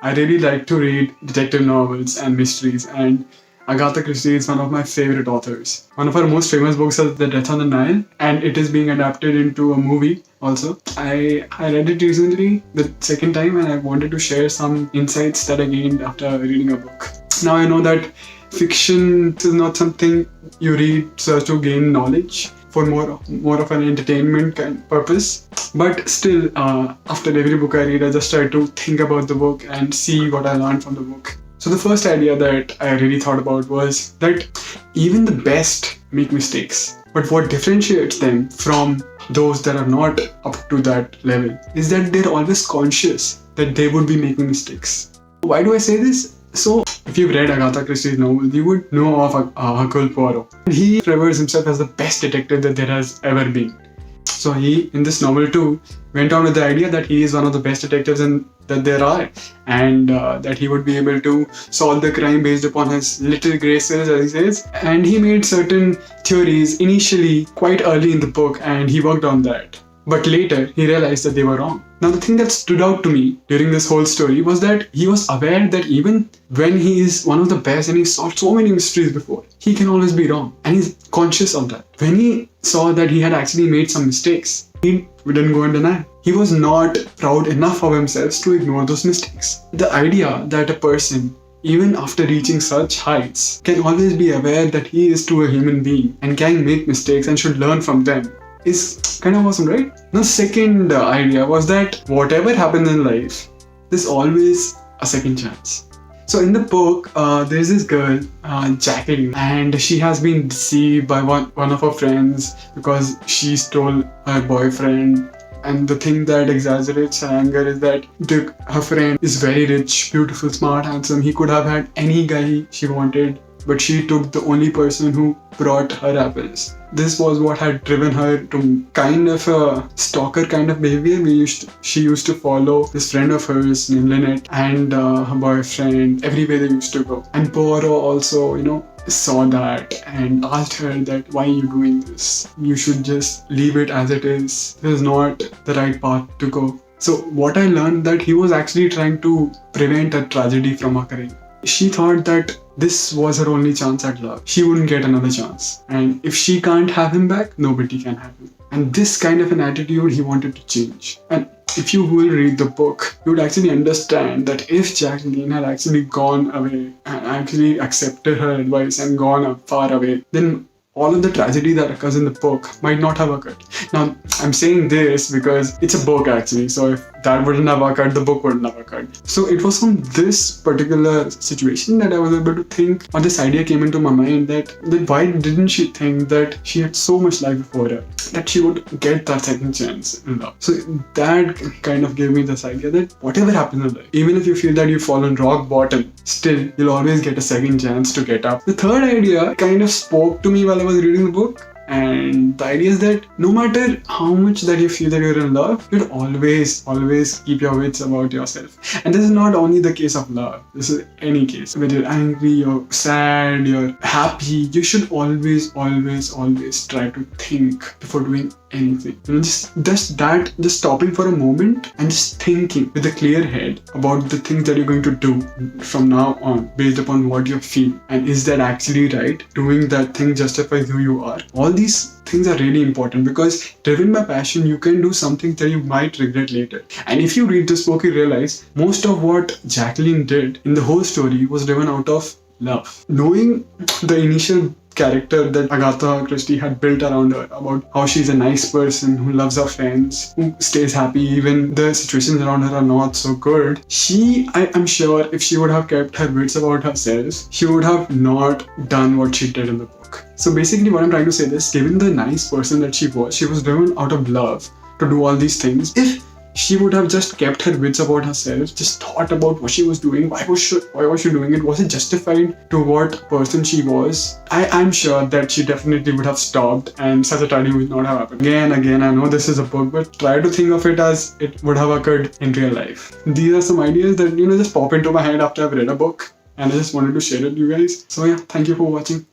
I really like to read detective novels and mysteries, and Agatha Christie is one of my favorite authors. One of her most famous books is The Death on the Nile, and it is being adapted into a movie also. I read it recently, the second time, and I wanted to share some insights that I gained after reading a book. Now I know that fiction is not something you read so as to gain knowledge for more of an entertainment kind purpose. But still, after every book I read, I just try to think about the book and see what I learned from the book. So the first idea that I really thought about was that even the best make mistakes. But what differentiates them from those that are not up to that level is that they're always conscious that they would be making mistakes. Why do I say this? So, if you've read Agatha Christie's novel, you would know of Hercule Poirot. He refers himself as the best detective that there has ever been. So he, in this novel too, went on with the idea that he is one of the best detectives that there are, and that he would be able to solve the crime based upon his little graces, as he says. And he made certain theories initially quite early in the book, and he worked on that. But later, he realized that they were wrong. Now, the thing that stood out to me during this whole story was that he was aware that even when he is one of the best and he's solved so many mysteries before, he can always be wrong. And he's conscious of that. When he saw that he had actually made some mistakes, he didn't go and deny. He was not proud enough of himself to ignore those mistakes. The idea that a person, even after reaching such heights, can always be aware that he is too a human being and can make mistakes and should learn from them is kind of awesome, right? The second idea was that whatever happens in life, there's always a second chance. So in the book, there's this girl, Jacqueline, and she has been deceived by one of her friends because she stole her boyfriend. And the thing that exaggerates her anger is that her friend is very rich, beautiful, smart, handsome. He could have had any guy she wanted, but she took the only person who brought her apples. This was what had driven her to kind of a stalker kind of behavior. She used to follow this friend of hers named Lynette and her boyfriend everywhere they used to go. And Poirot also, saw that and asked her that, why are you doing this? You should just leave it as it is. This is not the right path to go. So what I learned that he was actually trying to prevent a tragedy from occurring. She thought that this was her only chance at love. She wouldn't get another chance. And if she can't have him back, nobody can have him. And this kind of an attitude he wanted to change. And if you will read the book, you would actually understand that if Jacqueline had actually gone away and actually accepted her advice and gone far away, then all of the tragedy that occurs in the book might not have occurred. Now, I'm saying this because it's a book actually, so if that wouldn't have occurred, the book wouldn't have occurred. So it was from this particular situation that I was able to think, or this idea came into my mind that why didn't she think that she had so much life before her, that she would get that second chance in love. So that kind of gave me this idea that whatever happens in life, even if you feel that you've fallen rock bottom, still you'll always get a second chance to get up. The third idea kind of spoke to me while I was reading the book. And the idea is that no matter how much that you feel that you're in love, you'd always keep your wits about yourself. And this is not only the case of love. This is any case. Whether you're angry, you're sad, you're happy, you should always try to think before doing anything. Just stopping for a moment and just thinking with a clear head about the things that you're going to do from now on based upon what you feel. And is that actually right? Doing that thing justifies who you are. All these things are really important because driven by passion, you can do something that you might regret later. And if you read this book, you realize most of what Jacqueline did in the whole story was driven out of love. Knowing the initial character that Agatha Christie had built around her, about how she's a nice person who loves her friends, who stays happy even the situations around her are not so good. I'm sure if she would have kept her wits about herself, she would have not done what she did in the book. So basically what I'm trying to say is, given the nice person that she was driven out of love to do all these things. If she would have just kept her wits about herself, just thought about what she was doing, why was she doing it, was it justified to what person she was, I'm sure that she definitely would have stopped and such a tragedy would not have happened. Again, I know this is a book, but try to think of it as it would have occurred in real life. These are some ideas that just pop into my head after I've read a book, and I just wanted to share it with you guys. So yeah, thank you for watching.